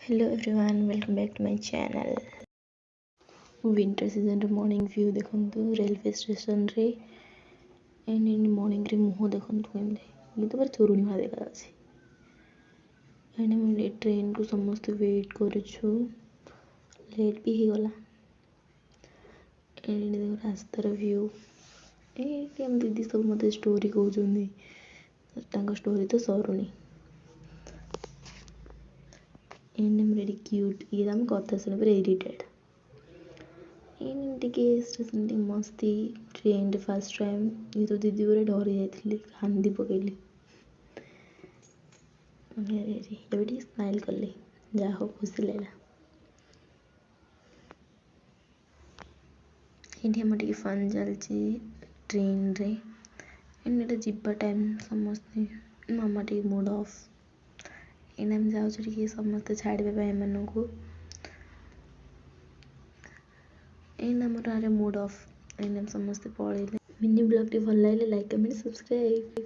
Hello everyone, welcome back to my channel. Winter season रे morning view देखंतु railway station रे and in morning रे मुह देखंतु केमते ये तो पर चोरुणी भा देखा अछि एंड हम ट्रेन को समस्त वेट करछु लेट भी ही गला एंड देखो रास्तार व्यू ए केम दीदी सब मते स्टोरी कहउ जोंदी तांका स्टोरी तो सरुणी एंड I'm really cute ये हम कथा सुने पर इरिटेट एंड टिके स्टेशन टी मस्ती ट्रेन रे फर्स्ट टाइम ये तो दीदी पूरा डरी जाइथिली कांदी पकेली अरे एबडी स्माइल करली जा हो खुशी लेला एंड हम टिके फन चलची ट्रेन रे एंड एटा जिब्बा टाइम समस्ते मामा टिके मूड ऑफ एंड हम जाऊ टिके समस्त छाड़बे पाए मन को एंड हमर मूड ऑफ एंड हम समस्त पळेले मिनी ब्लॉग टी भल लागले लाइक कमेंट सब्सक्राइब।